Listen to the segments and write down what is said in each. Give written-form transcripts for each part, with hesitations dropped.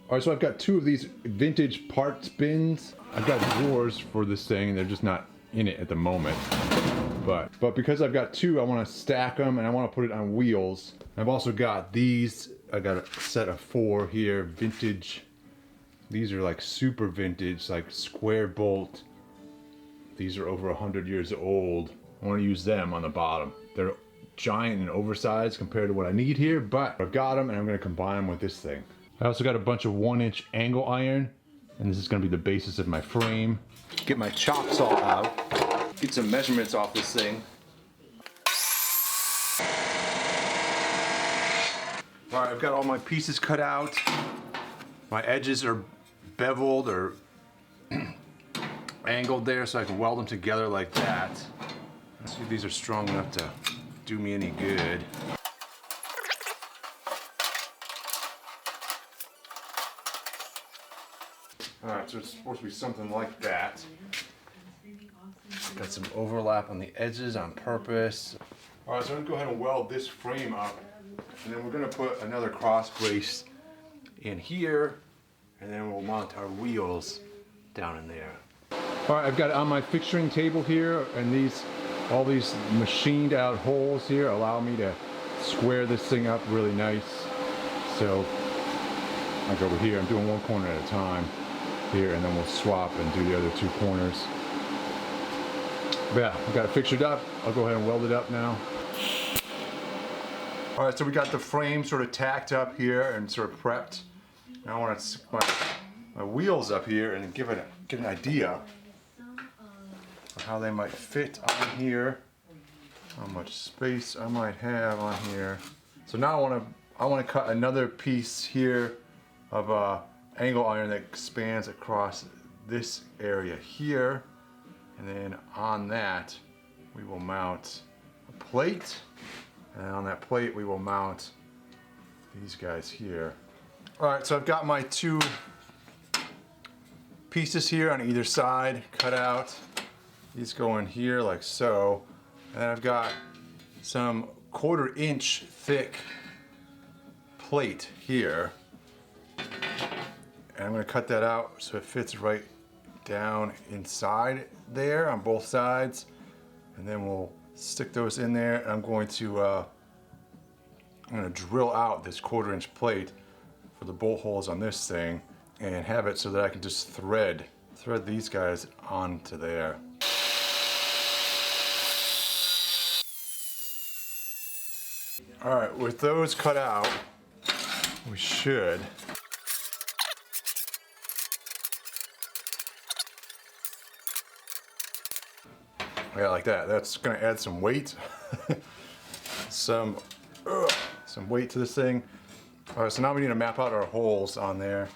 All right, so I've got two of these vintage parts bins. I've got drawers for this thing, and they're just not in it at the moment. But because I've got two, I want to stack them and I want to put it on wheels. I've also got these. I got a set of 4 here, vintage. These are like super vintage, like square bolt. These are over 100 years old. I want to use them on the bottom. They're giant and oversized compared to what I need here, but I've got them and I'm going to combine them with this thing. I also got a bunch of 1-inch angle iron, and this is going to be the basis of my frame. Get my chop saw out, get some measurements off this thing. All right, I've got all my pieces cut out. My edges are beveled or angled there so I can weld them together like that. Let's see if these are strong enough to do me any good. Alright, so it's supposed to be something like that. Got some overlap on the edges on purpose. Alright, so I'm gonna go ahead and weld this frame up, and then we're gonna put another cross brace in here, and then we'll mount our wheels down in there. Alright, I've got it on my fixturing table here, and all these machined out holes here allow me to square this thing up really nice. So like over here, I'm doing one corner at a time here, and then we'll swap and do the other 2 corners. But yeah, I've got it fixtured up. I'll go ahead and weld it up now. All right, so we got the frame sort of tacked up here and sort of prepped. Now I want to stick my wheels up here and get an idea of how they might fit on here, how much space I might have on here. So now I want to cut another piece here of angle iron that expands across this area here, and then on that we will mount a plate, and on that plate we will mount these guys here. Alright, so I've got my 2 pieces here on either side cut out. These go in here like so, and then I've got some 1/4 inch thick plate here. And I'm going to cut that out so it fits right down inside there on both sides. And then we'll stick those in there. And I'm going to drill out this 1/4 inch plate for the bolt holes on this thing and have it so that I can just thread these guys onto there. All right, with those cut out, we should like that. That's going to add some weight, some weight to this thing. All right, so now we need to map out our holes on there.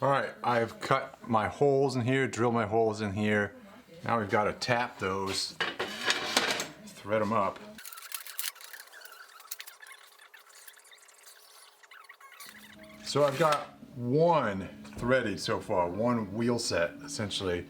All right, I've cut my holes in here, drilled my holes in here. Now we've got to tap those, thread them up. So I've got one threaded so far, one wheel set essentially.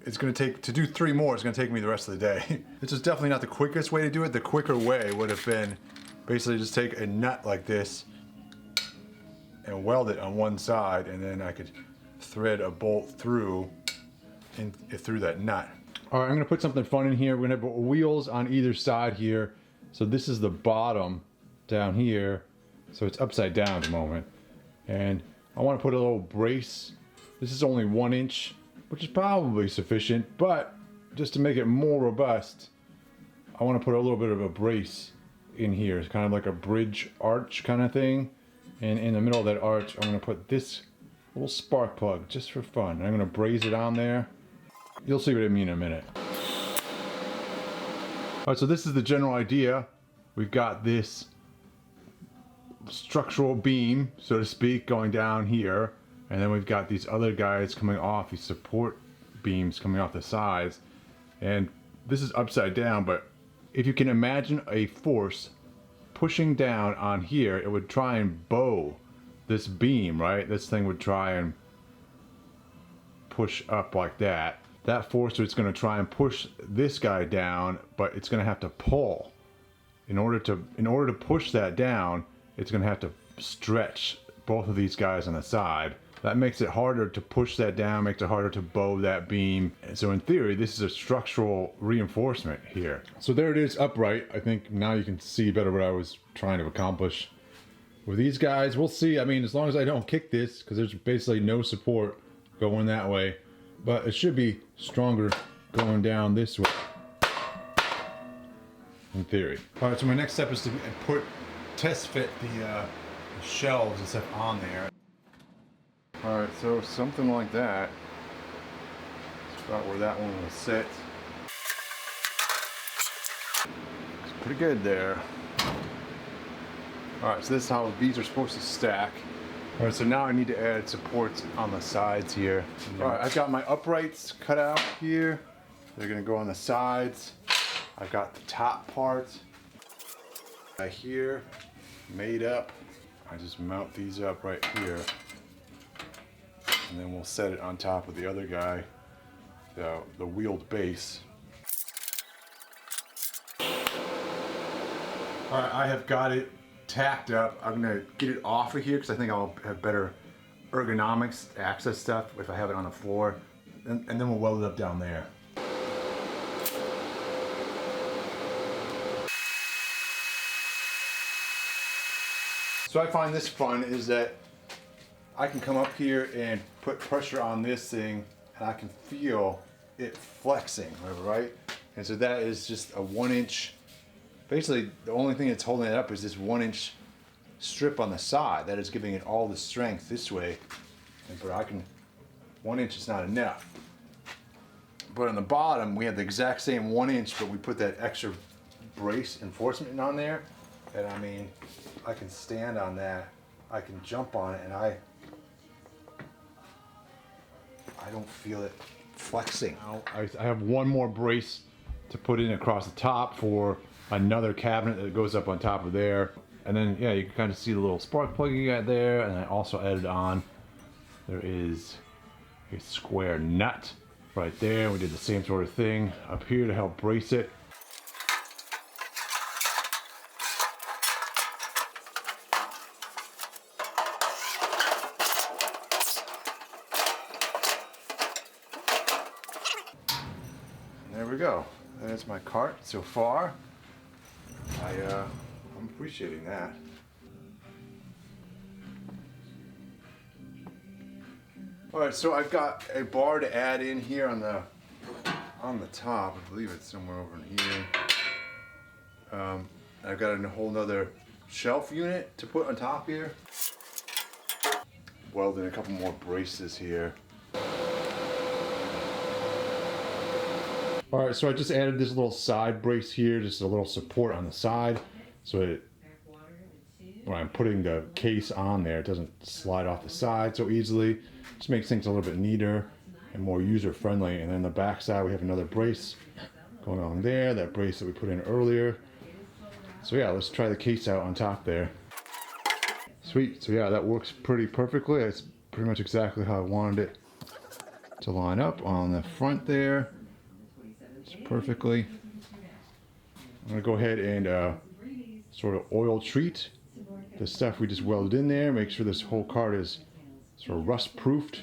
It's going to take, to do 3 more, it's going to take me the rest of the day. This is definitely not the quickest way to do it. The quicker way would have been basically just take a nut like this and weld it on one side, and then I could thread a bolt through that nut. All right, I'm gonna put something fun in here. We're gonna have wheels on either side here. So this is the bottom down here. So it's upside down at the moment. And I wanna put a little brace. This is only 1 inch, which is probably sufficient, but just to make it more robust, I wanna put a little bit of a brace in here. It's kind of like a bridge arch kind of thing. And in the middle of that arch, I'm gonna put this little spark plug just for fun. I'm gonna braze it on there. You'll see what I mean in a minute. All right, so this is the general idea. We've got this structural beam, so to speak, going down here. And then we've got these other guys coming off, these support beams coming off the sides. And this is upside down, but if you can imagine a force pushing down on here, it would try and bow this beam, right? This thing would try and push up like that. That forcer is going to try and push this guy down, but it's going to have to pull. In order to push that down, it's going to have to stretch both of these guys on the side. That makes it harder to push that down, makes it harder to bow that beam. And so in theory, this is a structural reinforcement here. So there it is upright. I think now you can see better what I was trying to accomplish. With these guys, we'll see. I mean, as long as I don't kick this, because there's basically no support going that way, but it should be stronger going down this way, in theory. All right, so my next step is to test fit the shelves and stuff on there. All right, so something like that. That's about where that one will sit. It's pretty good there. All right, so this is how these are supposed to stack. All right, so now I need to add supports on the sides here. All right, I've got my uprights cut out here. They're gonna go on the sides. I've got the top part right here made up. I just mount these up right here. And then we'll set it on top of the other guy, the wheeled base. All right, I have got it tacked up. I'm gonna get it off of here because I think I'll have better ergonomics, access stuff if I have it on the floor. And then we'll weld it up down there. So I find this fun is that I can come up here and put pressure on this thing and I can feel it flexing, right? And so that is just a 1 inch, basically the only thing that's holding it up is this 1 inch strip on the side that is giving it all the strength this way. But 1 inch is not enough. But on the bottom we have the exact same 1 inch, but we put that extra brace enforcement on there. And I mean, I can stand on that, I can jump on it, and I don't feel it flexing. I have one more brace to put in across the top for another cabinet that goes up on top of there. And then, yeah, you can kind of see the little spark plug you got there. And I also added on, there is a square nut right there. We did the same sort of thing up here to help brace it. There we go. That's my cart so far. I'm appreciating that. All right, so I've got a bar to add in here on the top. I believe it's somewhere over in here. I've got a whole nother shelf unit to put on top here. Welding a couple more braces here. All right, so I just added this little side brace here, just a little support on the side. So when I'm putting the case on there, it doesn't slide off the side so easily. Just makes things a little bit neater and more user-friendly. And then the back side, we have another brace going on there, that brace that we put in earlier. So yeah, let's try the case out on top there. Sweet, so yeah, that works pretty perfectly. That's pretty much exactly how I wanted it to line up on the front there. Perfectly. I'm gonna go ahead and sort of oil treat the stuff we just welded in there. Make sure this whole cart is sort of rust proofed.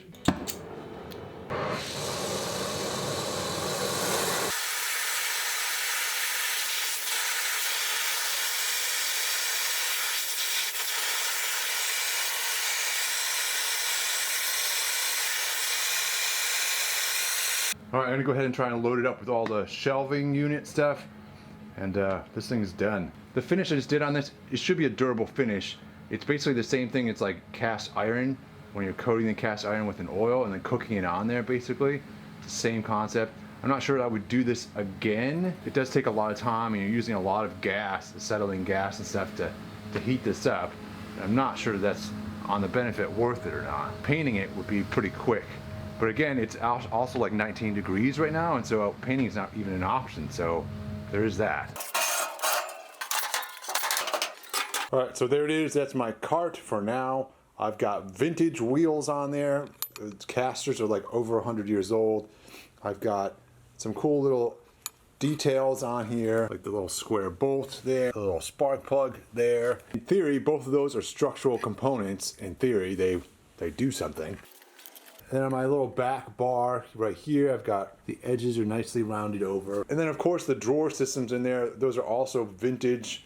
All right, I'm gonna go ahead and try and load it up with all the shelving unit stuff. And this thing is done. The finish I just did on this, it should be a durable finish. It's basically the same thing. It's like cast iron, when you're coating the cast iron with an oil and then cooking it on there, basically. It's the same concept. I'm not sure I would do this again. It does take a lot of time and you're using a lot of gas, acetylene gas and stuff to heat this up. And I'm not sure that's on the benefit worth it or not. Painting it would be pretty quick. But again, it's also like 19 degrees right now, and so painting is not even an option, so there is that. All right, so there it is. That's my cart for now. I've got vintage wheels on there. casters are like over 100 years old. I've got some cool little details on here, like the little square bolt there, the little spark plug there. In theory, both of those are structural components. In theory, they do something. And then on my little back bar right here, I've got the edges are nicely rounded over. And then of course the drawer systems in there, those are also vintage.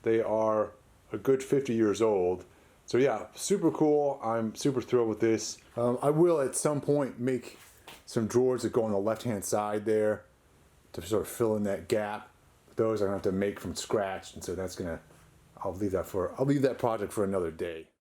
They are a good 50 years old. So yeah, super cool. I'm super thrilled with this. I will at some point make some drawers that go on the left-hand side there to sort of fill in that gap. Those I'm gonna have to make from scratch, and so that's gonna, I'll leave that project for another day.